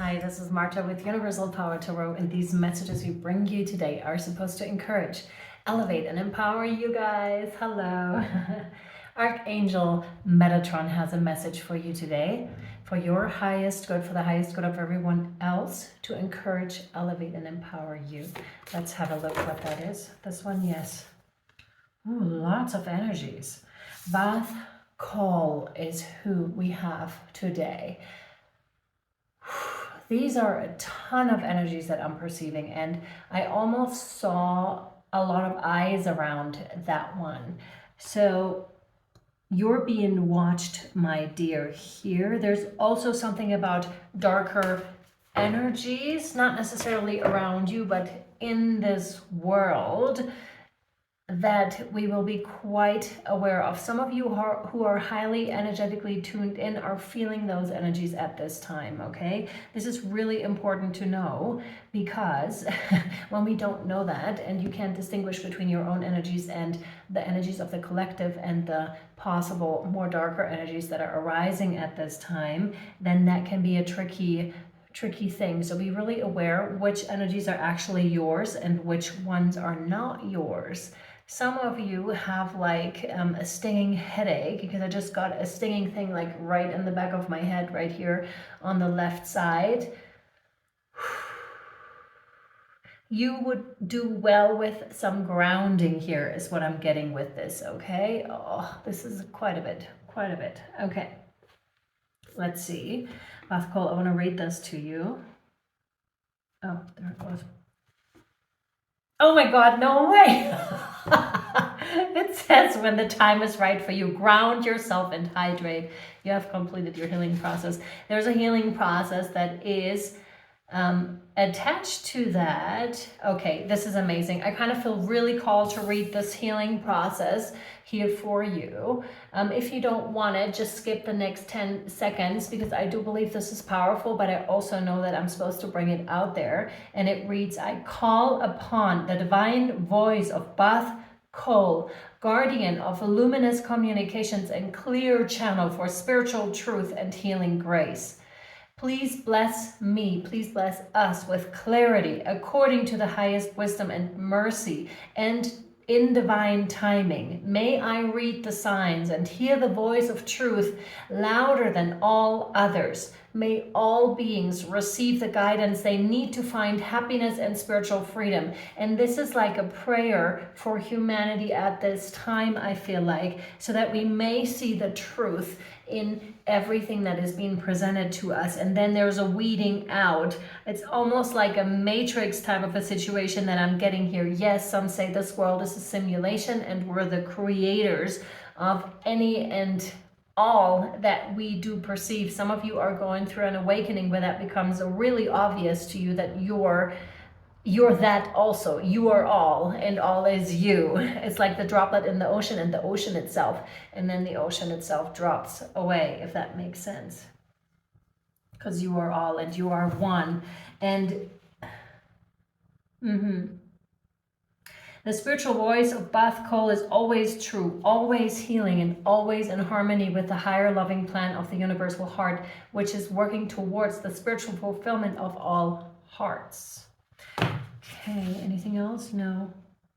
Hi, this is Marta with Universal Power Tarot, and these messages we bring you today are supposed to encourage, elevate, and empower you guys. Hello. Archangel Metatron has a message for you today, for your highest good, for the highest good of everyone else, to encourage, elevate, and empower you. Let's have a look what that is. This one, yes. Ooh, lots of energies. Bath Call is who we have today. These are a ton of energies that I'm perceiving, and I almost saw a lot of eyes around that one. So you're being watched, my dear, here. There's also something about darker energies, not necessarily around you, but in this world, that we will be quite aware of. Some of you who are highly energetically tuned in are feeling those energies at this time, okay? This is really important to know, because when we don't know that, and you can't distinguish between your own energies and the energies of the collective and the possible more darker energies that are arising at this time, then that can be a tricky thing. So be really aware which energies are actually yours and which ones are not yours. Some of you have like a stinging headache, because I just got a stinging thing like right in the back of my head, right here on the left side. You would do well with some grounding here, is what I'm getting with this, okay? Oh, this is quite a bit. Okay, let's see. Bathkol, I want to read this to you. Oh, there it was. Oh my God, no way. It says when the time is right for you, ground yourself and hydrate. You have completed your healing process. There's a healing process that is attached to that. Okay, this is amazing. I kind of feel really called to read this healing process here for you. If you don't want it, just skip the next 10 seconds, because I do believe this is powerful, but I also know that I'm supposed to bring it out there. And it reads, I call upon the divine voice of Bath Cole, guardian of luminous communications and clear channel for spiritual truth and healing grace. Please bless me, please bless us with clarity according to the highest wisdom and mercy, and in divine timing. May I read the signs and hear the voice of truth louder than all others. May all beings receive the guidance they need to find happiness and spiritual freedom. And this is like a prayer for humanity at this time, I feel like, so that we may see the truth in everything that is being presented to us. And then there's a weeding out. It's almost like a matrix type of a situation that I'm getting here. Yes, some say this world is a simulation and we're the creators of any and all that we do perceive. Some of you are going through an awakening where that becomes really obvious to you, that you're that also. You are all, and all is you. It's like the droplet in the ocean and the ocean itself, and then the ocean itself drops away, if that makes sense, because you are all and you are one. And the spiritual voice of Bath Cole is always true, always healing, and always in harmony with the higher loving plan of the universal heart, which is working towards the spiritual fulfillment of all hearts. Okay, anything else? No.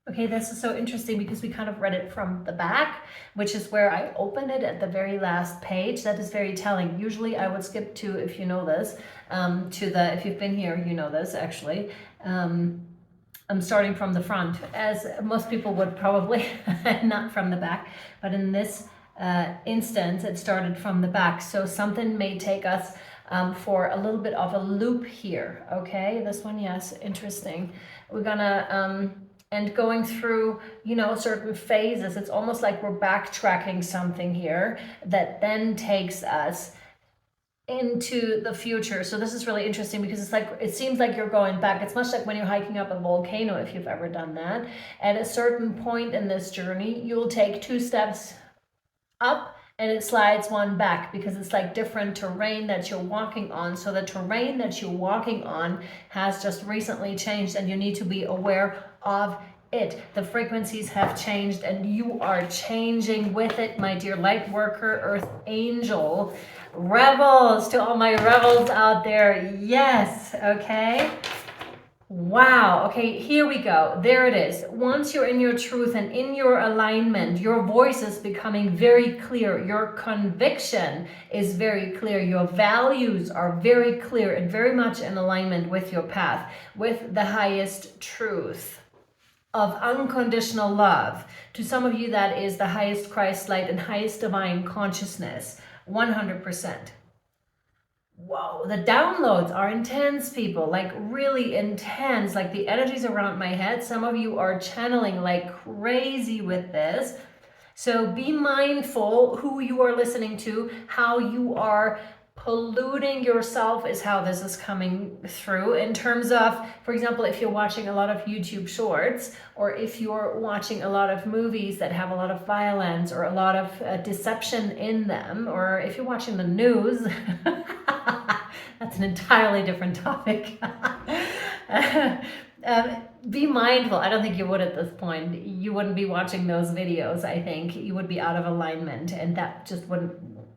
Okay, this is so interesting because we kind of read it from the back, which is where I opened it at the very last page. That is very telling. Usually I would skip to, if you know this, if you've been here, you know this actually. I'm starting from the front, as most people would probably, not from the back, but in this instance, it started from the back. So something may take us for a little bit of a loop here, okay? This one, yes, interesting. We're gonna, and going through, certain phases, it's almost like we're backtracking something here that then takes us into the future. So this is really interesting, because it's like, it seems like you're going back. It's much like when you're hiking up a volcano, if you've ever done that. At a certain point in this journey, you'll take 2 steps up and it slides 1 back, because it's like different terrain that you're walking on. So the terrain that you're walking on has just recently changed, and you need to be aware of it. The frequencies have changed and you are changing with it, my dear light worker, earth angel, rebels, to all my rebels out there. Yes, okay. Wow. Okay, here we go. There it is. Once you're in your truth and in your alignment, your voice is becoming very clear. Your conviction is very clear. Your values are very clear and very much in alignment with your path, with the highest truth of unconditional love. To some of you, that is the highest Christ light and highest divine consciousness. 100%. Whoa, the downloads are intense, people, like really intense, like the energies around my head. Some of you are channeling like crazy with this. So be mindful who you are listening to, how you are polluting yourself is how this is coming through, in terms of, for example, if you're watching a lot of YouTube shorts, or if you're watching a lot of movies that have a lot of violence or a lot of deception in them, or if you're watching the news, that's an entirely different topic. Be mindful. I don't think you would at this point. You wouldn't be watching those videos. I think you would be out of alignment, and that just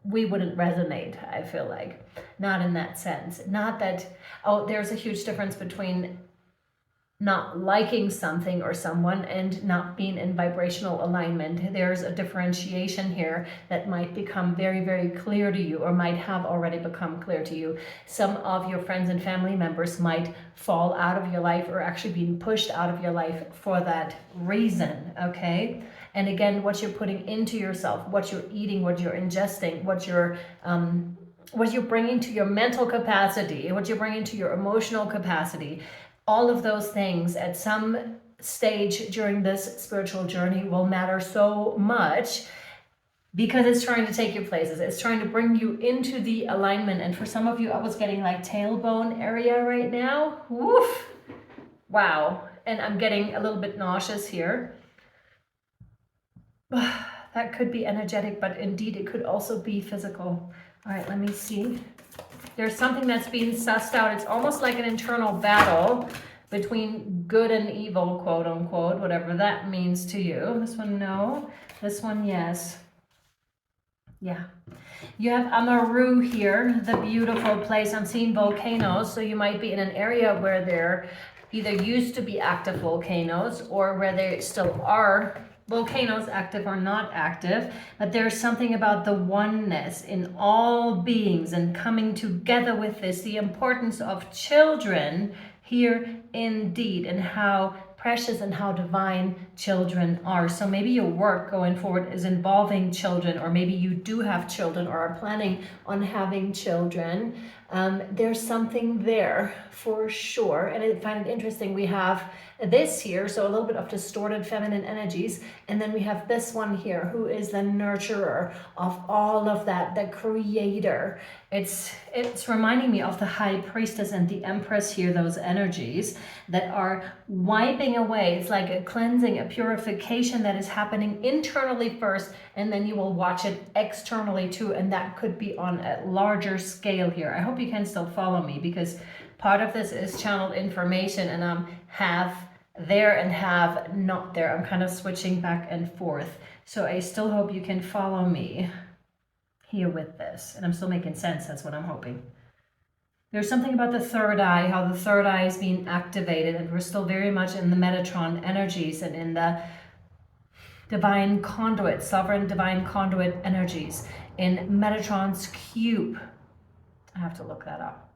we wouldn't resonate, I feel like. Not in that sense. Not that, oh, there's a huge difference between not liking something or someone and not being in vibrational alignment. There's a differentiation here that might become very, very clear to you, or might have already become clear to you. Some of your friends and family members might fall out of your life, or actually being pushed out of your life for that reason, okay? And again, what you're putting into yourself, what you're eating, what you're ingesting, what you're bringing to your mental capacity, what you're bringing to your emotional capacity, all of those things at some stage during this spiritual journey will matter so much, because it's trying to take you places. It's trying to bring you into the alignment. And for some of you, I was getting like tailbone area right now. Woof. Wow. And I'm getting a little bit nauseous here. That could be energetic, but indeed it could also be physical. All right, let me see. There's something that's being sussed out. It's almost like an internal battle between good and evil, quote unquote, whatever that means to you. This one, no. This one, yes. Yeah. You have Amaru here, the beautiful place. I'm seeing volcanoes, so you might be in an area where there either used to be active volcanoes, or where there still are volcanoes, active or not active, but there's something about the oneness in all beings and coming together with this, the importance of children here indeed, and how precious and how divine children are. So maybe your work going forward is involving children, or maybe you do have children or are planning on having children. There's something there for sure. And I find it interesting. We have this here, so a little bit of distorted feminine energies, and then we have this one here, who is the nurturer of all of that, the creator. It's reminding me of the high priestess and the empress here, those energies that are wiping away. It's like a cleansing, a purification that is happening internally first, and then you will watch it externally too, and that could be on a larger scale here. I hope you can still follow me, because part of this is channeled information, and I'm half there and half not there. I'm kind of switching back and forth. So I still hope you can follow me here with this. And I'm still making sense. That's what I'm hoping. There's something about the third eye, how the third eye is being activated, and we're still very much in the Metatron energies and in the divine conduit, sovereign divine conduit energies, in Metatron's cube. I have to look that up.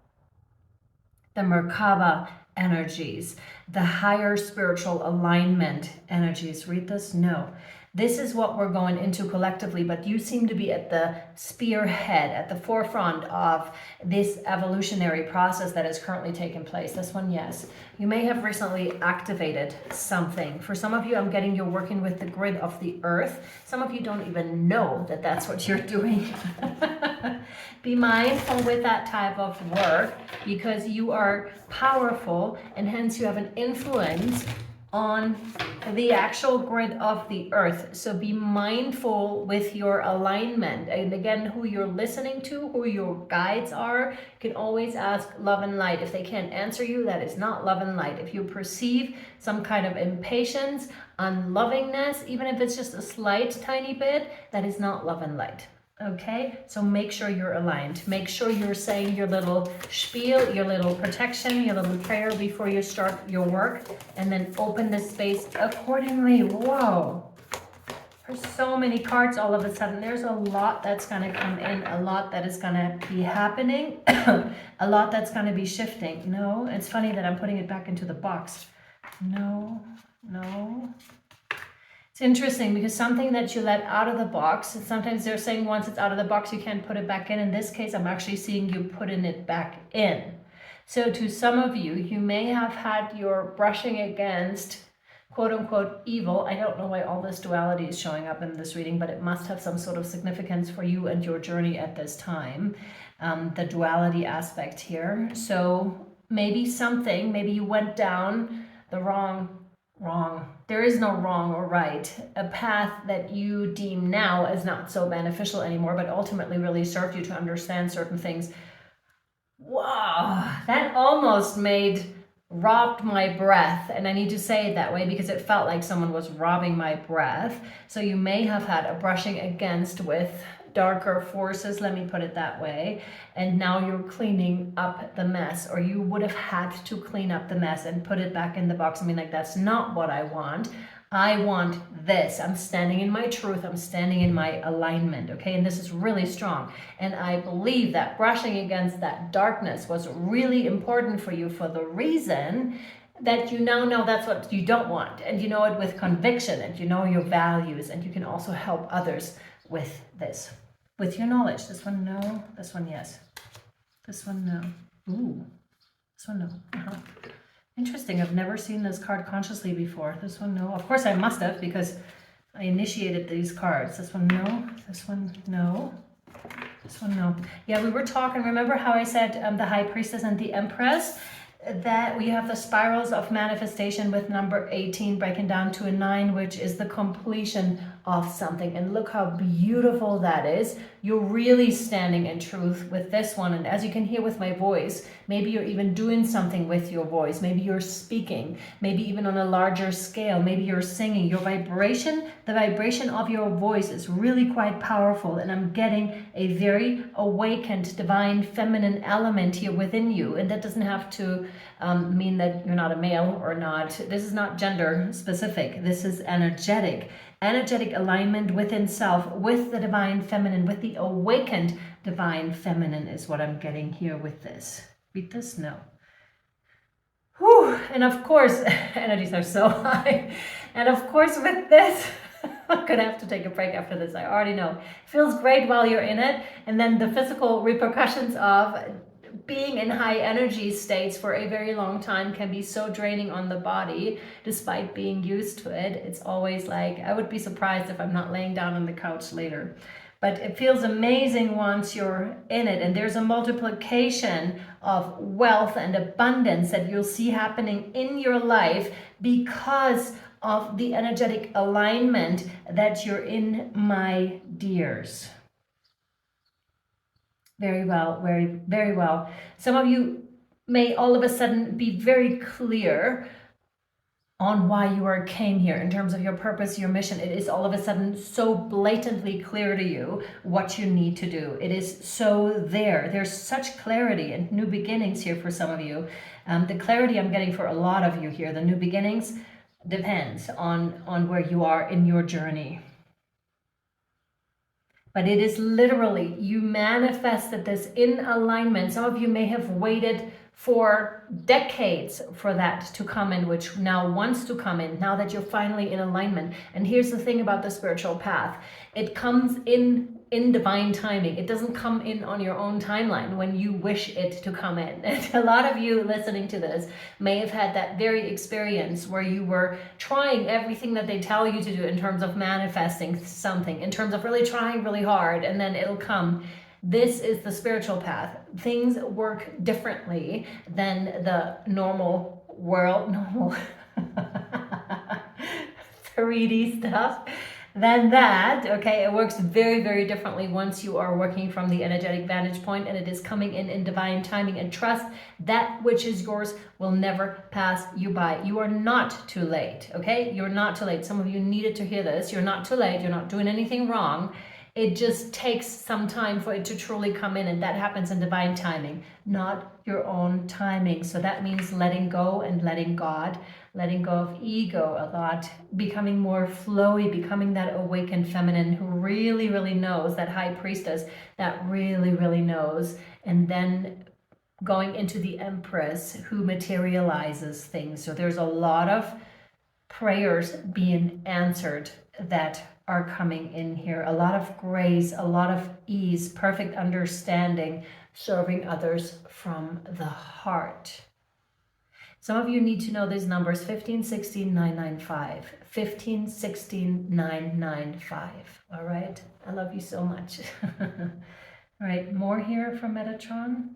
The Merkaba energies, the higher spiritual alignment energies. Read this? No. This is what we're going into collectively, but you seem to be at the spearhead, at the forefront of this evolutionary process that is currently taking place. This one, yes. You may have recently activated something. For some of you, I'm getting you're working with the grid of the earth. Some of you don't even know that that's what you're doing. Be mindful with that type of work, because you are powerful, and hence you have an influence on the actual grid of the earth. So be mindful with your alignment. And again, who you're listening to, who your guides are. You can always ask love and light. If they can't answer you, that is not love and light. If you perceive some kind of impatience, unlovingness, even if it's just a slight tiny bit, that is not love and light. Okay, so make sure you're aligned. Make sure you're saying your little spiel, your little protection, your little prayer before you start your work, and then open the space accordingly. Whoa, there's so many cards all of a sudden. There's a lot that's going to come in, a lot that is going to be happening, a lot that's going to be shifting. No, it's funny that I'm putting it back into the box. No, no. It's interesting because something that you let out of the box, and sometimes they're saying once it's out of the box, you can't put it back in. In this case, I'm actually seeing you putting it back in. So to some of you, you may have had your brushing against quote unquote evil. I don't know why all this duality is showing up in this reading, but it must have some sort of significance for you and your journey at this time. The duality aspect here. So maybe you went down the wrong, there is no wrong or right, a path that you deem now as not so beneficial anymore, but ultimately really served you to understand certain things. Wow, that almost robbed my breath, and I need to say it that way because it felt like someone was robbing my breath. So you may have had a brushing against with darker forces, let me put it that way, and now you're cleaning up the mess, or you would have had to clean up the mess and put it back in the box. I mean, like, that's not what I want. I want this. I'm standing in my truth. I'm standing in my alignment, okay? And this is really strong. And I believe that brushing against that darkness was really important for you for the reason that you now know that's what you don't want. And you know it with conviction, and you know your values, and you can also help others with this, with your knowledge. This one, no. This one, yes. This one, no. Ooh. This one, no. Interesting. I've never seen this card consciously before. This one, no. Of course I must have, because I initiated these cards. This one, no. This one, no. This one, no. Yeah, we were talking. Remember how I said the High Priestess and the Empress? That we have the spirals of manifestation with number 18 breaking down to a 9, which is the completion of something. And look how beautiful that is. You're really standing in truth with this one. And as you can hear with my voice, maybe you're even doing something with your voice. Maybe you're speaking, maybe even on a larger scale. Maybe you're singing. Your vibration, the vibration of your voice is really quite powerful. And I'm getting a very awakened divine feminine element here within you. And that doesn't have to mean that you're not a male or not. This is not gender specific. This is energetic alignment within self, with the divine feminine, with the awakened divine feminine is what I'm getting here with this. Read this? No. Whew. And of course, energies are so high. And of course with this, I'm gonna have to take a break after this. I already know. It feels great while you're in it. And then the physical repercussions of being in high energy states for a very long time can be so draining on the body, despite being used to it. It's always like, I would be surprised if I'm not laying down on the couch later. But it feels amazing once you're in it. And there's a multiplication of wealth and abundance that you'll see happening in your life because of the energetic alignment that you're in, my dears. Very well, very, very well. Some of you may all of a sudden be very clear on why you came here in terms of your purpose, your mission. It is all of a sudden so blatantly clear to you what you need to do. It is so there. There's such clarity and new beginnings here for some of you. The clarity I'm getting for a lot of you here, the new beginnings, depends on where you are in your journey. But it is literally, you manifested this in alignment. Some of you may have waited for decades for that to come in, which now wants to come in, now that you're finally in alignment. And here's the thing about the spiritual path. It comes in divine timing. It doesn't come in on your own timeline when you wish it to come in. And a lot of you listening to this may have had that very experience where you were trying everything that they tell you to do in terms of manifesting something, in terms of really trying really hard, and then it'll come. This is the spiritual path. Things work differently than the normal world. 3D stuff than that. Okay, it works very, very differently once you are working from the energetic vantage point, and it is coming in divine timing. And trust, that which is yours will never pass you by. You are not too late. Okay, you're not too late. Some of you needed to hear this. You're not too late. You're not doing anything wrong. It just takes some time for it to truly come in, and that happens in divine timing, not your own timing. So that means letting go and letting God, letting go of ego a lot, becoming more flowy, becoming that awakened feminine who really, really knows, that high priestess that really, really knows, and then going into the empress who materializes things. So there's a lot of prayers being answered that are coming in here. A lot of grace, a lot of ease, perfect understanding, serving others from the heart. Some of you need to know these numbers: 15, 16, 995. 15, 16, 995. All right. I love you so much. All right. More here from Metatron?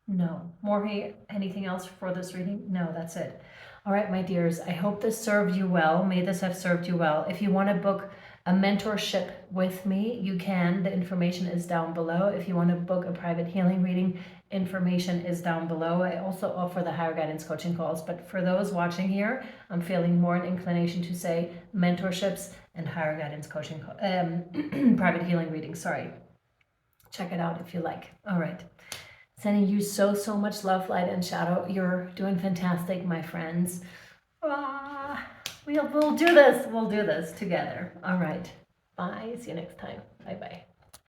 No. More here? Anything else for this reading? No, that's it. All right, my dears. I hope this served you well. May this have served you well. If you want to book a mentorship with me, you can. The information is down below. If you want to book a private healing reading, information is down below. I also offer the higher guidance coaching calls, but for those watching here, I'm feeling more an inclination to say mentorships and higher guidance coaching, private healing readings. Sorry. Check it out if you like. All right. Sending you so, so much love, light, and shadow. You're doing fantastic, my friends. We'll do this. We'll do this together. All right. Bye. See you next time. Bye-bye.